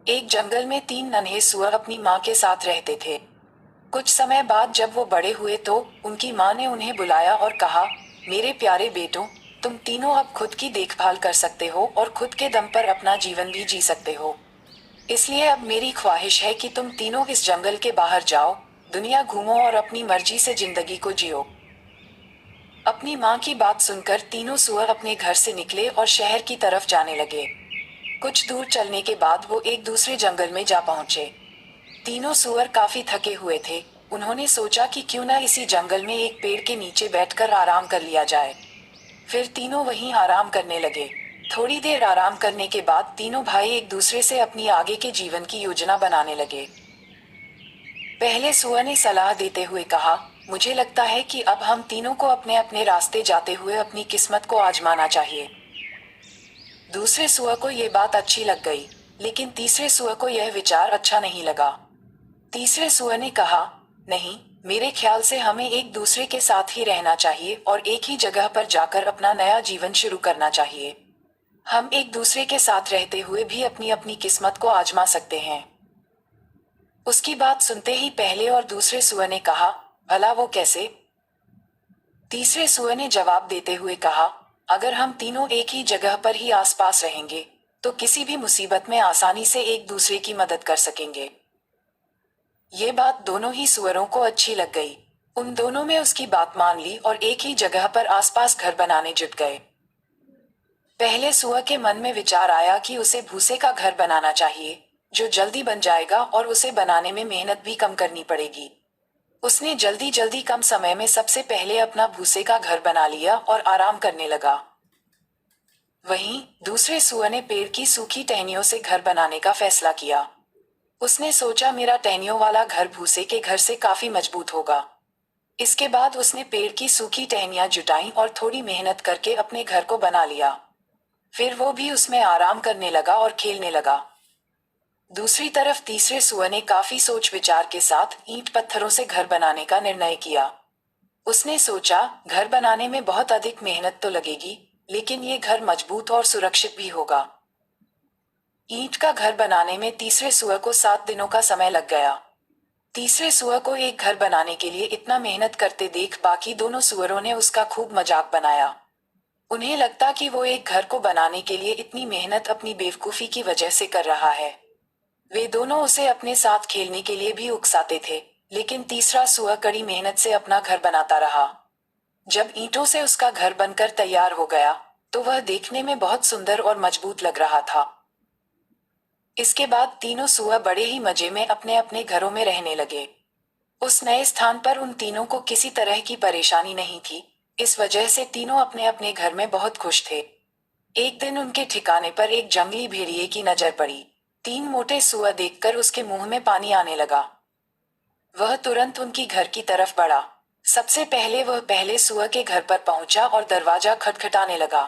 एक जंगल में तीन नन्हे सुअर अपनी माँ के साथ रहते थे। कुछ समय बाद जब वो बड़े हुए तो उनकी माँ ने उन्हें बुलाया और कहा, मेरे प्यारे बेटों, तुम तीनों अब खुद की देखभाल कर सकते हो और खुद के दम पर अपना जीवन भी जी सकते हो। इसलिए अब मेरी ख्वाहिश है कि तुम तीनों इस जंगल के बाहर जाओ, दुनिया घूमो और अपनी मर्जी से जिंदगी को जियो। अपनी माँ की बात सुनकर तीनों सुअर अपने घर से निकले और शहर की तरफ जाने लगे। कुछ दूर चलने के बाद वो एक दूसरे जंगल में जा पहुंचे। तीनों सुअर काफी थके हुए थे। उन्होंने सोचा कि क्यों ना इसी जंगल में एक पेड़ के नीचे बैठकर आराम कर लिया जाए। फिर तीनों वहीं आराम करने लगे। थोड़ी देर आराम करने के बाद तीनों भाई एक दूसरे से अपनी आगे के जीवन की योजना बनाने लगे। पहले सुअर ने सलाह देते हुए कहा, मुझे लगता है कि अब हम तीनों को अपने अपने रास्ते जाते हुए अपनी किस्मत को आजमाना चाहिए। दूसरे सुअर को यह बात अच्छी लग गई, लेकिन तीसरे सुअर को यह विचार अच्छा नहीं लगा। तीसरे सुअर ने कहा, नहीं, मेरे ख्याल से हमें एक दूसरे के साथ ही रहना चाहिए और एक ही जगह पर जाकर अपना नया जीवन शुरू करना चाहिए। हम एक दूसरे के साथ रहते हुए भी अपनी अपनी किस्मत को आजमा सकते हैं। उसकी बात सुनते ही पहले और दूसरे सुअर ने कहा, भला वो कैसे? तीसरे सुअर ने जवाब देते हुए कहा, अगर हम तीनों एक ही जगह पर ही आसपास रहेंगे, तो किसी भी मुसीबत में आसानी से एक दूसरे की मदद कर सकेंगे। ये बात दोनों ही सुअरों को अच्छी लग गई। उन दोनों में उसकी बात मान ली और एक ही जगह पर आसपास घर बनाने जुट गए। पहले सुअर के मन में विचार आया कि उसे भूसे का घर बनाना चाहिए, जो जल्दी बन जाएगा और उसे बनाने में मेहनत भी कम करनी पड़ेगी। उसने जल्दी जल्दी कम समय में सबसे पहले अपना भूसे का घर बना लिया और आराम करने लगा। वहीं दूसरे सुअर ने पेड़ की सूखी टहनियों से घर बनाने का फैसला किया। उसने सोचा, मेरा टहनियों वाला घर भूसे के घर से काफी मजबूत होगा। इसके बाद उसने पेड़ की सूखी टहनियां जुटाई और थोड़ी मेहनत करके अपने घर को बना लिया। फिर वो भी उसमें आराम करने लगा और खेलने लगा। दूसरी तरफ तीसरे सुअर ने काफी सोच विचार के साथ ईंट पत्थरों से घर बनाने का निर्णय किया। उसने सोचा, घर बनाने में बहुत अधिक मेहनत तो लगेगी, लेकिन ये घर मजबूत और सुरक्षित भी होगा। ईंट का घर बनाने में तीसरे सुअर को 7 दिनों का समय लग गया। तीसरे सुअर को एक घर बनाने के लिए इतना मेहनत करते देख बाकी दोनों सुअरों ने उसका खूब मजाक बनाया। उन्हें लगता कि वो एक घर को बनाने के लिए इतनी मेहनत अपनी बेवकूफी की वजह से कर रहा है। वे दोनों उसे अपने साथ खेलने के लिए भी उकसाते थे, लेकिन तीसरा सुअर कड़ी मेहनत से अपना घर बनाता रहा। जब ईंटों से उसका घर बनकर तैयार हो गया, तो वह देखने में बहुत सुंदर और मजबूत लग रहा था। इसके बाद तीनों सुअर बड़े ही मजे में अपने अपने घरों में रहने लगे। उस नए स्थान पर उन तीनों को किसी तरह की परेशानी नहीं थी। इस वजह से तीनों अपने अपने घर में बहुत खुश थे। एक दिन उनके ठिकाने पर एक जंगली भेड़िए की नजर पड़ी। 3 मोटे सुअर देखकर उसके मुंह में पानी आने लगा। वह तुरंत उनकी घर की तरफ बढ़ा। सबसे पहले वह पहले सुअर के घर पर पहुंचा और दरवाजा खटखटाने लगा।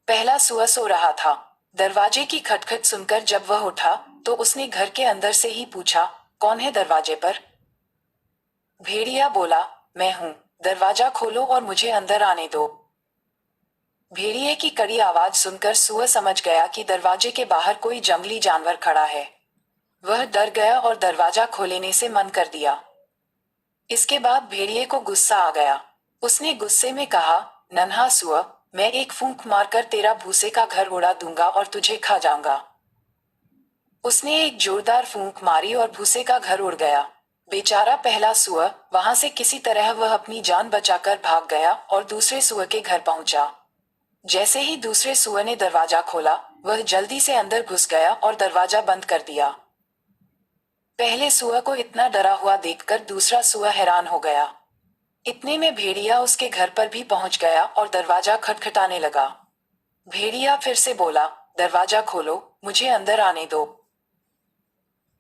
पहला सुअर सो रहा था। दरवाजे की खटखट सुनकर जब वह उठा, तो उसने घर के अंदर से ही पूछा, कौन है दरवाजे पर? भेड़िया बोला, मैं हूं, दरवाजा खोलो और मुझे अंदर आने दो। भेड़िए की कड़ी आवाज सुनकर सुअर समझ गया कि दरवाजे के बाहर कोई जंगली जानवर खड़ा है। वह डर गया और दरवाजा खोलने से मन कर दिया। इसके बाद भेड़िए को गुस्सा आ गया। उसने गुस्से में कहा, नन्हा सुअर, मैं एक फूंक मारकर तेरा भूसे का घर उड़ा दूंगा और तुझे खा जाऊंगा। उसने एक जोरदार फूंक मारी और भूसे का घर उड़ गया। बेचारा पहला सुअर, वहां से किसी तरह वह अपनी जान बचाकर भाग गया और दूसरे सुअर के घर पहुंचा। जैसे ही दूसरे सुअर ने दरवाजा खोला, वह जल्दी से अंदर घुस गया और दरवाजा बंद कर दिया। पहले सुअर को इतना डरा हुआ देखकर दूसरा सुअर हैरान हो गया। इतने में भेड़िया उसके घर पर भी पहुंच गया और दरवाजा खटखटाने लगा। भेड़िया फिर से बोला, दरवाजा खोलो, मुझे अंदर आने दो।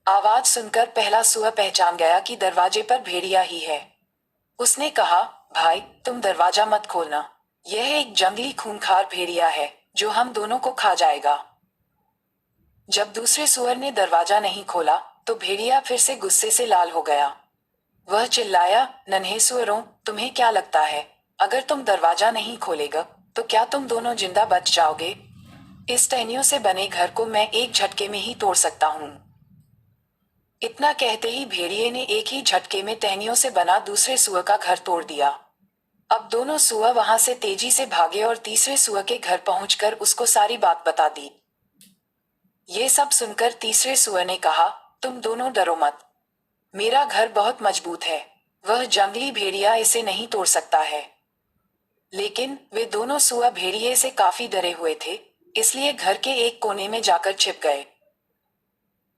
आवाज सुनकर पहला सुअर पहचान गया कि दरवाजे पर भेड़िया ही है। उसने कहा, भाई, तुम दरवाजा मत खोलना। यह एक जंगली खूंखार भेड़िया है, जो हम दोनों को खा जाएगा। जब दूसरे सुअर ने दरवाजा नहीं खोला, तो भेड़िया फिर से गुस्से से लाल हो गया। वह चिल्लाया, नन्हे सुअरों, तुम्हें क्या लगता है, अगर तुम दरवाजा नहीं खोलेगा, तो क्या तुम दोनों जिंदा बच जाओगे? इस टहनियों से बने घर को मैं एक झटके में ही तोड़ सकता हूँ। इतना कहते ही भेड़िए ने एक ही झटके में टहनियों से बना दूसरे सुअर का घर तोड़ दिया। अब दोनों सुअर वहां से तेजी से भागे और तीसरे सुअर के घर पहुंचकर उसको सारी बात बता दी। ये सब सुनकर तीसरे सुअर ने कहा, तुम दोनों डरो मत। मेरा घर बहुत मजबूत है। वह जंगली भेड़िया इसे नहीं तोड़ सकता है। लेकिन वे दोनों सुअर भेड़िए से काफी डरे हुए थे, इसलिए घर के एक कोने में जाकर छिप गए।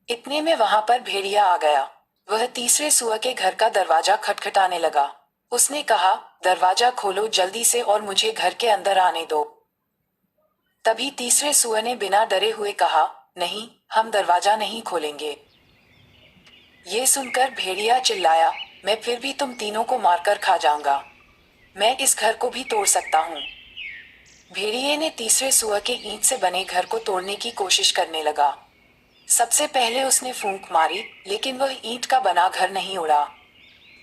इतने में वहां पर भेड़िया आ गया। वह तीसरे सुअर के घर का दरवाजा खटखटाने लगा। उसने कहा, दरवाजा खोलो जल्दी से और मुझे घर के अंदर आने दो। तभी तीसरे सुअर ने बिना डरे हुए कहा, नहीं, हम दरवाजा नहीं खोलेंगे। ये सुनकर भेड़िया चिल्लाया, मैं फिर भी तुम तीनों को मारकर खा जाऊंगा। मैं इस घर को भी तोड़ सकता हूँ। भेड़िए ने तीसरे सुअर के ईंट से बने घर को तोड़ने की कोशिश करने लगा। सबसे पहले उसने फूंक मारी, लेकिन वह ईंट का बना घर नहीं उड़ा।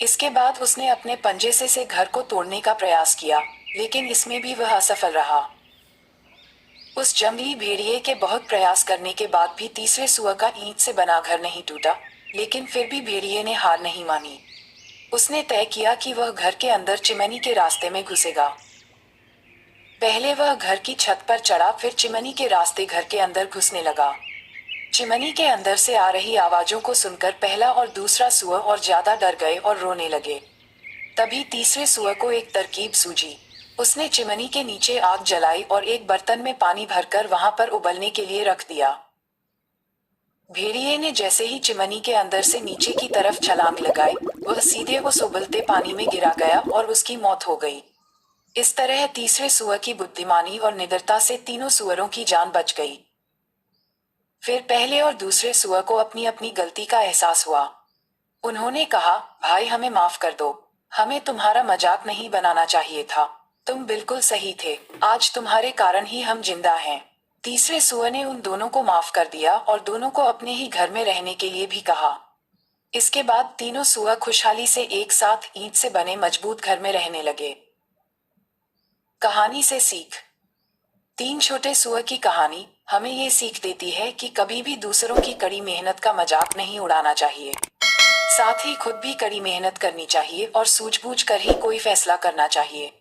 इसके बाद उसने अपने पंजे से घर को तोड़ने का प्रयास किया, लेकिन इसमें भी वह असफल रहा। उस जंगली भेड़िए के बहुत प्रयास करने के बाद भी तीसरे सुअर का ईंट से बना घर नहीं टूटा, लेकिन फिर भी भेड़िए ने हार नहीं मानी। उसने तय किया कि वह घर के अंदर चिमनी के रास्ते में घुसेगा। पहले वह घर की छत पर चढ़ा, फिर चिमनी के रास्ते घर के अंदर घुसने लगा। चिमनी के अंदर से आ रही आवाजों को सुनकर पहला और दूसरा सुअर और ज्यादा डर गए और रोने लगे। तभी तीसरे सुअर को एक तरकीब सूझी। उसने चिमनी के नीचे आग जलाई और एक बर्तन में पानी भरकर वहां पर उबलने के लिए रख दिया। भेड़िए ने जैसे ही चिमनी के अंदर से नीचे की तरफ छलांग लगाई, वह सीधे उस उबलते पानी में गिरा गया और उसकी मौत हो गई। इस तरह तीसरे सुअर की बुद्धिमानी और निडरता से तीनों सुअरों की जान बच गई। फिर पहले और दूसरे सुअर को अपनी अपनी गलती का एहसास हुआ। उन्होंने कहा, भाई हमें माफ कर दो। हमें तुम्हारा मजाक नहीं बनाना चाहिए था। तुम बिल्कुल सही थे। आज तुम्हारे कारण ही हम जिंदा हैं। तीसरे सुअर ने उन दोनों को माफ कर दिया और दोनों को अपने ही घर में रहने के लिए भी कहा। इसके बाद तीनों सुअर खुशहाली से एक साथ ईंट से बने मजबूत घर में रहने लगे। कहानी से सीख। तीन छोटे सुअर की कहानी हमें ये सीख देती है कि कभी भी दूसरों की कड़ी मेहनत का मजाक नहीं उड़ाना चाहिए। साथ ही खुद भी कड़ी मेहनत करनी चाहिए और सूझबूझ कर ही कोई फैसला करना चाहिए।